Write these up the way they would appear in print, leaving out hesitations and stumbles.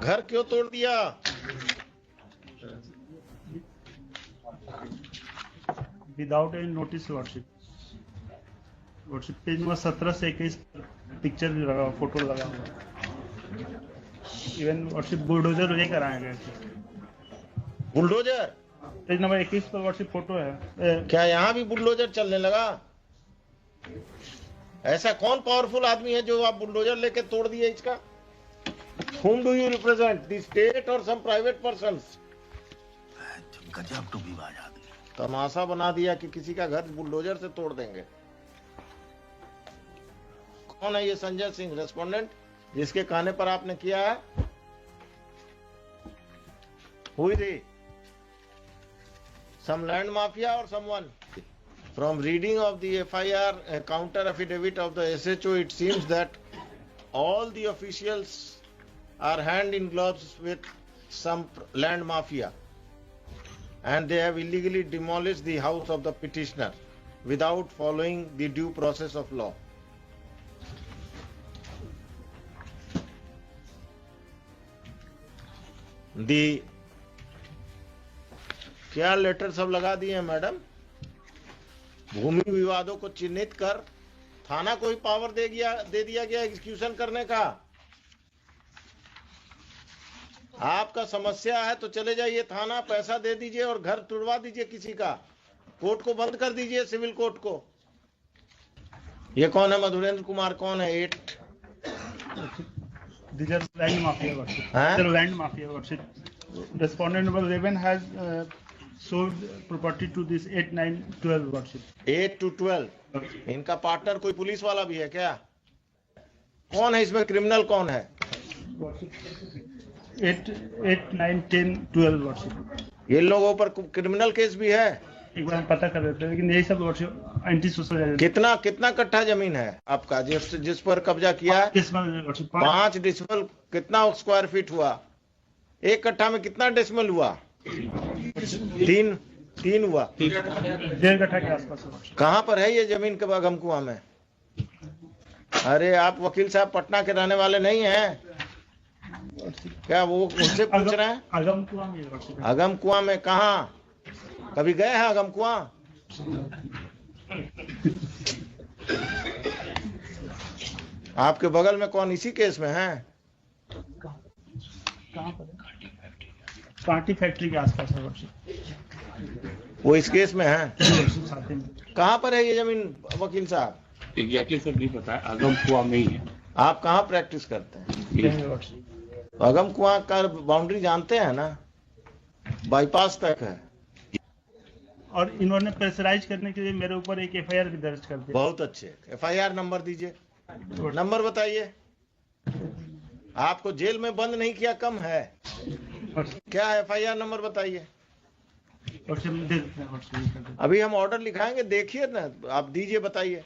घर क्यों तोड़ दिया? Without any notice lordship. Lordship page number 17 से 21 पिक्चर भी लगा, फोटो लगा हुआ। इवन लॉर्डशिप बुलडोजर लेकर आए गए थे। बुलडोजर? पेज नंबर 21 पर लॉर्डशिप फोटो है। क्या यहाँ भी बुलडोजर चलने लगा? ऐसा कौन पावरफुल आदमी है जो आप बुलडोजर लेके तोड़ दिए इसका? Whom do you represent? The state or some private persons? गजब टूबीबाज आदमी। तमाशा बना दिया कि किसी का घर बुलडोजर से तोड़ देंगे। कौन है ये संजय सिंह रेस्पोंडेंट जिसके कहने पर आपने किया है? हुई थी some land mafia or someone? From reading of the FIR counter affidavit of the SHO, it seems that all the officials are hand in gloves with some land mafia, and they have illegally demolished the house of the petitioner without following the due process of law. The क्या letter सब लगा दिए हैं madam? भूमि विवादों को चिन्हित कर थाना को ही पावर दे दिया गया एग्जीक्यूशन करने का। आपका समस्या है तो चले जाइए थाना, पैसा दे दीजिए और घर तुड़वा दीजिए किसी का। कोर्ट को बंद कर दीजिए, सिविल कोर्ट को। ये कौन है? मधुरेंद्र कुमार कौन है? 8 These are land mafia worship. They're land mafia worship. Respondent number 11 has sold property to this 8, 9, 12 worship. 8 to 12। इनका पार्टनर कोई पुलिस वाला भी है क्या? कौन है इसमें? क्रिमिनल कौन है? 8, 9, 10, 12 वर्षिप। ये लोगों पर क्रिमिनल केस भी है? एक बार हम पता कर देते हैं, लेकिन यही सब वर्षिप एंटी सोशल। कितना कट्ठा जमीन है आपका जिस पर कब्जा किया है? 5 डिसमल। कितना स्क्वायर फीट हुआ? एक कट्ठा में कितना डेसिमल हुआ? 3 हुआ। 1.5 कट्ठा के आसपास। कहाँ पर है ये जमीन? के अगम कुआं में? अरे आप वकील साहब पटना के रहने वाले नहीं हैं क्या? वो उनसे पूछ रहे हैं। अगम कुआं में कहाँ? कभी गए हैं अगम कुआं? आपके बगल में कौन इसी केस में है? कांटी फैक्ट्री के आसपास है वो इस केस में है। कहाँ पर है ये जमीन वकील साहब? एग्जैक्टली सर नहीं पता है, अगम कुआं में ही है। आप कहाँ प्रैक्टिस करते हैं? अगम कुआं का बाउंड्री जानते हैं ना? बाईपास तक है। और इन्होंने प्रेशराइज करने के लिए मेरे ऊपर एक FIR भी दर्ज कर दिया। बहुत अच्छे। FIR नंबर दीजिए। नंबर बताइए। आपको जेल में बंद नहीं किया कम है क्या? FIR नंबर बताइए। अभी हम ऑर्डर लिखाएंगे, देखिए ना, आप दीजिए, बताइए।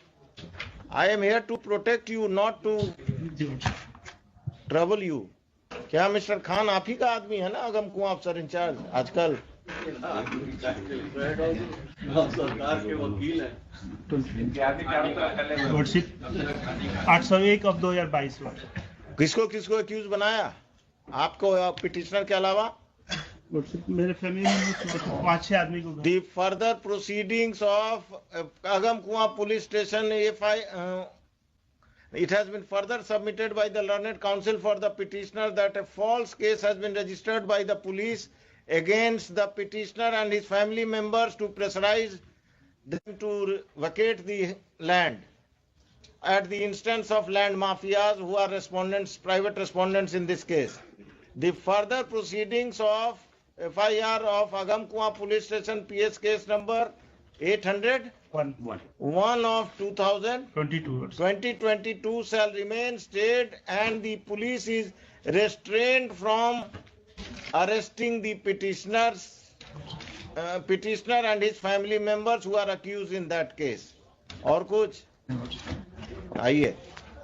I am here to protect you, not to trouble you. क्या मिस्टर खान आप ही का आदमी है ना अगम कुआं अफसर इंचार्ज आजकल? सरकार के वकील है। 801 of 2022। किसको एक्यूज बनाया? आपको पिटिशनर के अलावा? मेरे फैमिली में 5-6 आदमी को। The further proceedings of Agam Kuan police station, it has been further submitted by the learned counsel for the petitioner that a false case has been registered by the police against the petitioner and his family members to pressurize them to vacate the land at the instance of land mafias who are private respondents in this case. The further proceedings of FIR of Agam Kuan police station PS case number 801 of 2022 shall remain stayed, and the police is restrained from arresting the petitioner and his family members who are accused in that case. और कुछ? आइए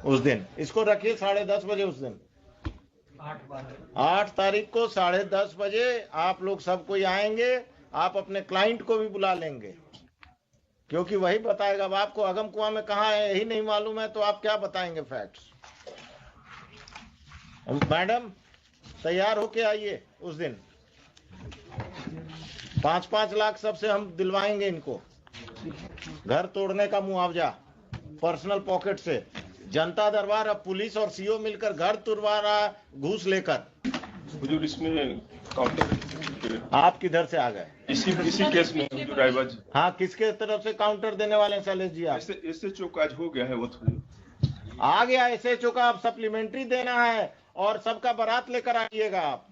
उस दिन इसको रखिए 10:30 बजे। उस दिन 8 तारीख को 10:30 बजे आप लोग सब कोई आएंगे। आप अपने क्लाइंट को भी बुला लेंगे क्योंकि वही बताएगा। अब आपको अगम कुआं में कहाँ है यही नहीं मालूम है तो आप क्या बताएंगे फैक्ट्स? मैडम तैयार होके आइए उस दिन। 5-5 लाख सबसे हम दिलवाएंगे इनको, घर तोड़ने का मुआवजा पर्सनल पॉकेट से। जनता दरबार अब पुलिस और सीओ मिलकर घर तुड़वा रहा घूस लेकर। हुजूर इसमें काउंटर आप किधर से आ गए? इसी केस में हुजूर रायबाज। हाँ, किसके तरफ से काउंटर देने वाले हैं शैलेश जी आप? इससे चौक आज हो गया है वो तो आ गया एसएचओ का, अब सप्लीमेंट्री देना है और सबका बारात लेकर आइएगा आप।